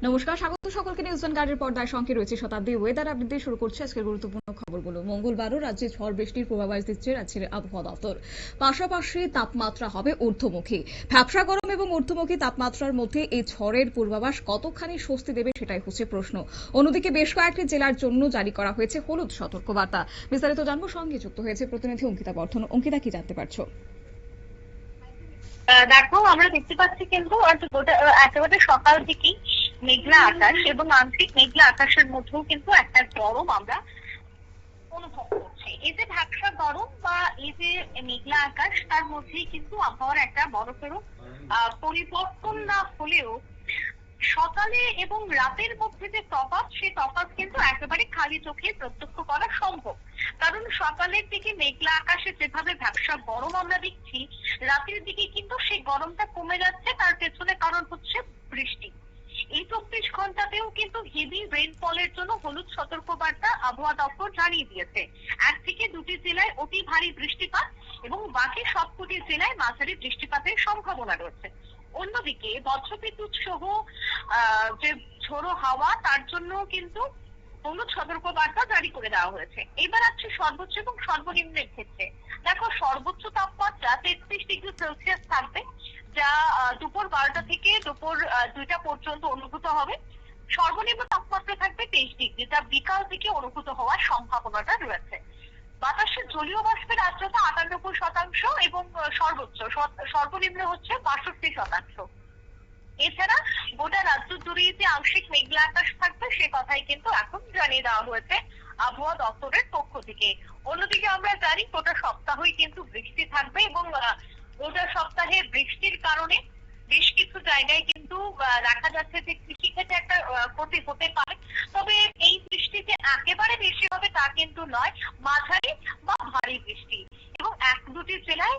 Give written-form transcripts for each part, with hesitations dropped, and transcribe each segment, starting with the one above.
নমস্কার, স্বাগত সকলকে নিউজ গার্ডের পর্দায় সঙ্গে রয়েছে শতাব্দী। ওয়েদার আপডেট দিয়ে শুরু করছে আজকের গুরুত্বপূর্ণ খবরগুলো। মঙ্গলবারও রাজ্যে ঝড় বৃষ্টির পূর্বাভাস দিচ্ছে রাজ্যের আবহাওয়া দপ্তর। পাশাপাশি তাপমাত্রা হবে ঊর্ধ্বমুখী। ভ্যাপসা গরম এবং ঊর্ধ্বমুখী তাপমাত্রার মধ্যে এই ঝড়ের পূর্বাভাস কতখানি স্বস্তি দেবে সেটাই হচ্ছে প্রশ্ন। অন্যদিকে বেশ কয়েকটি জেলার জন্য জারি করা হয়েছে হলুদ সতর্কবার্তা। বিস্তারিত জানবো, সঙ্গে যুক্ত হয়েছে প্রতিনিধি অঙ্কিতা বর্ধন। অঙ্কিতা, কি জানতে পারছো? দেখো, আমরা দেখতে পাচ্ছি কিন্তু একেবারে সকাল থেকেই মেঘলা আকাশ এবং আংশিক মেঘলা আকাশের মধ্যেও কিন্তু একটা গরম আমরা অনুভব করছি। এই যে ভ্যাপসা গরম বা এই যে মেঘলা আকাশ, তার মধ্যেই কিন্তু আবহাওয়ার একটা বড়সড় পরিবর্তন না হলেও সকালে এবং রাতের মধ্যে যে তফাৎ, সেই তফাৎ কিন্তু একেবারে খালি চোখে প্রত্যক্ষ করা সম্ভব। কারণ সকালের দিকে মেঘলা আকাশে যেভাবে ভ্যাপসা গরম আমরা দেখছি, রাতের দিকে কিন্তু সেই গরমটা কমে যাচ্ছে। তার পেছনে কারণ হচ্ছে বৃষ্টি। এই 24 ঘন্টাতেও কিন্তু হেভি রেইনফলের জন্য হলুদ সতর্কবার্তা আবহাওয়া দপ্তর জানিয়ে দিয়েছে। 1 থেকে 2টি জেলায় অতি ভারী বৃষ্টিপাত এবং বাকি সবকটি জেলায় মাঝারি বৃষ্টিপাতের সম্ভাবনা রয়েছে। অন্যদিকে বজ্রবিদ্যুৎ সহ যে ঝোড়ো হাওয়া, তার জন্য কিন্তু হলুদ সতর্কবার্তা জারি করে দেওয়া হয়েছে। এবার আছে সর্বোচ্চ এবং সর্বনিম্নের ক্ষেত্রে। দেখো, সর্বোচ্চ তাপমাত্রা 33 ডিগ্রি সেলসিয়াস থাকবে, যা দুপুর 12টা থেকে দুপুর 2টা পর্যন্ত অনুভূত হবে। সর্বনিম্ন তাপমাত্রা থাকবে 23 ডিগ্রি, যা বিকাল থেকে অনুভূত হওয়ার সম্ভাবনাটা রয়েছে। বাতাসের জলীয় বাষ্পের আর্দ্রতা 98% এবং সর্বনিম্ন হচ্ছে 62%। এছাড়া গোটা রাজ্য জুড়ে যে আংশিক মেঘলা আকাশ থাকবে, সে কথাই কিন্তু এখন জানিয়ে দেওয়া হয়েছে আবহাওয়া দপ্তরের পক্ষ থেকে। অন্যদিকে আমরা জানি গোটা সপ্তাহই কিন্তু বৃষ্টি থাকবে এবং গোটা সপ্তাহে বৃষ্টির কারণে বেশ কিছু জায়গায় কিন্তু দেখা যাচ্ছে যে কৃষিক্ষেত্রে একটা ক্ষতি হতে পারে। তবে এই বৃষ্টি যে একেবারে বেশি হবে তা কিন্তু নয়, মাঝারি বা ভারী বৃষ্টি এবং 1-2টি জেলায়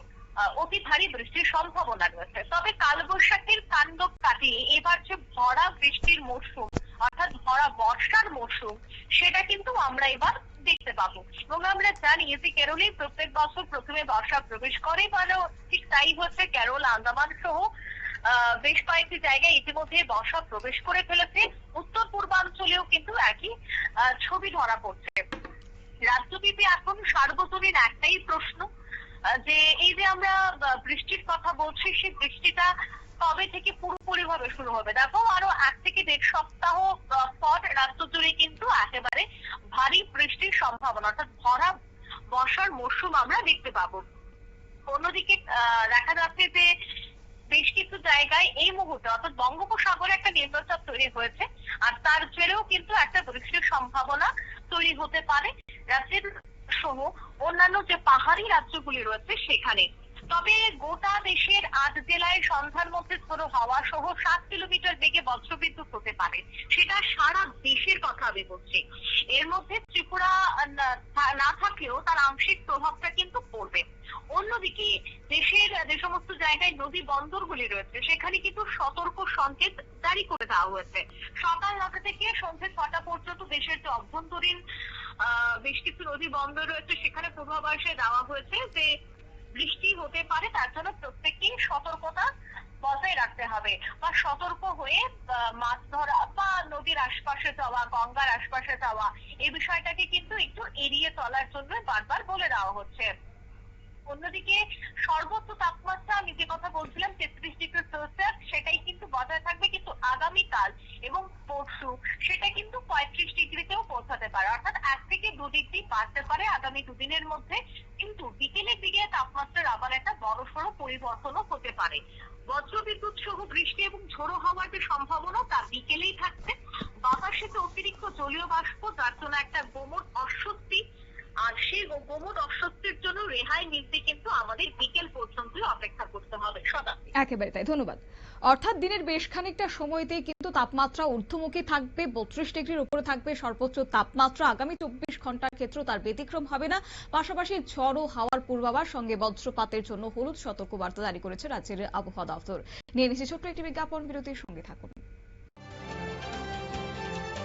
অতি ভারী বৃষ্টির সম্ভাবনা রয়েছে। তবে কালবৈশাখীর তাণ্ডব কাটিয়ে এবার যে ভরা বৃষ্টির মরশুম, অর্থাৎ ভরা বর্ষার মরশুম, সেটা কিন্তু আমরা এবার দেখতে পাবো। এবং আমরা জানি যে কেরলেই প্রত্যেক বছর প্রথমে বর্ষা প্রবেশ করে, মানে ঠিক তাই হচ্ছে কেরল, আন্দামান সহ বেশ কয়েকটি জায়গায় ইতিমধ্যে বর্ষা প্রবেশ করে ফেলেছে। উত্তর পূর্বাঞ্চলেও কিন্তু একই ছবি ধরা পড়ছে। রাজ্যব্যাপী এখন সার্বজনীন একটাই প্রশ্ন, যে এই যে আমরা বৃষ্টির কথা বলছি, সেই বৃষ্টিটা কবে থেকে পুরোপুরি ভাবে শুরু হবে? দেখো, আরো 1 থেকে 1.5 সপ্তাহ পর রাজ্য জুড়ে কিন্তু একেবারে ভারী বৃষ্টির সম্ভাবনা, অর্থাৎ ভরা বর্ষার মরশুম আমরা দেখতে পাবো। অন্যদিকে দেখা যাচ্ছে যে বেশ কিছু জায়গায় এই মুহূর্তে অর্থাৎ বঙ্গোপসাগরে একটা নিম্নচাপ তৈরি হয়েছে, আর তার জেরেও কিন্তু একটা বৃষ্টির সম্ভাবনা তৈরি হতে পারে রাজ্যের সহ অন্যান্য যে পাহাড়ি রাজ্যগুলি রয়েছে সেখানে। তবে গোটা দেশের 8 জেলায় সন্ধ্যার মধ্যে ঝোড়ো হাওয়া সহ 7 কিলোমিটার বেগে বজ্রবিদ্যুৎ হতে পারে। সেটা সারা দেশের কথা আমি বলছি। এর মধ্যে ত্রিপুরা না থাকলেও তার আংশিক প্রভাবটা কিন্তু পড়বে। অন্যদিকে দেশের যে সমস্ত জায়গায় নদী বন্দরগুলি রয়েছে, সেখানে কিন্তু সতর্ক সংকেত জারি করে দেওয়া হয়েছে। সকাল 9টা থেকে সন্ধ্যে 6টা পর্যন্ত দেশের যে অভ্যন্তরীণ বেশ কিছু নদী বন্দর রয়েছে, সেখানে পূর্বাভাসে দেওয়া হয়েছে যে বৃষ্টি হতে পারে। তার জন্য প্রত্যেককেই সতর্কতা বজায় রাখতে হবে বা সতর্ক হয়ে মাছ ধরা বা নদীর আশপাশে যাওয়া, গঙ্গার আশপাশে যাওয়া, এই বিষয়টাকে কিন্তু একটু এড়িয়ে চলার জন্য বারবার বলে দেওয়া হচ্ছে। অন্যদিকে সর্বোচ্চ তাপমাত্রা আমি যে কথা বলছিলাম 33 ডিগ্রি সেলসিয়াস, সেটাই কিন্তু বজায় থাকবে, কিন্তু আগামীকাল এবং পরশু সেটা কিন্তু 35 ডিগ্রিতেও পৌঁছাতে পারে, অর্থাৎ 1 থেকে 2 ডিগ্রি বাড়তে পারে আগামী দুদিনের মধ্যে। কিন্তু বিকেলের দিকে তাপমাত্রার আবার একটা বড়সড় পরিবর্তনও হতে পারে। বজ্রবিদ্যুৎ সহ বৃষ্টি এবং ঝোড়ো হওয়ার যে সম্ভাবনা, তা বিকেলেই থাকছে। বাতাসে তো অতিরিক্ত জলীয় বাষ্প, যার জন্য একটা গোমট অস্বস্তি, আর সেই গোমট অস্বস্তির জন্য রেহাই মিলতে কিন্তু আমাদের বিকেল পর্যন্ত অপেক্ষা করতে হবে। একেবারে তাই, ধন্যবাদ। অর্থাৎ দিনের বেশ খানিকটা সময়তেই কিন্তু তাপমাত্রা ঊর্ধ্বমুখী থাকবে, 32 ডিগ্রির উপরে থাকবে সর্বোচ্চ তাপমাত্রা। আগামী 24 ঘন্টার ক্ষেত্রেও তার ব্যতিক্রম হবে না। পাশাপাশি ঝড়ো হাওয়ার পূর্বাভাস সঙ্গে বজ্রপাতের জন্য হলুদ সতর্কবার্তা জারি করেছে রাজ্যের আবহাওয়া দপ্তর। নিয়ে নিচ্ছে ছোট্ট একটি বিজ্ঞাপন বিরতির, সঙ্গে থাকুন।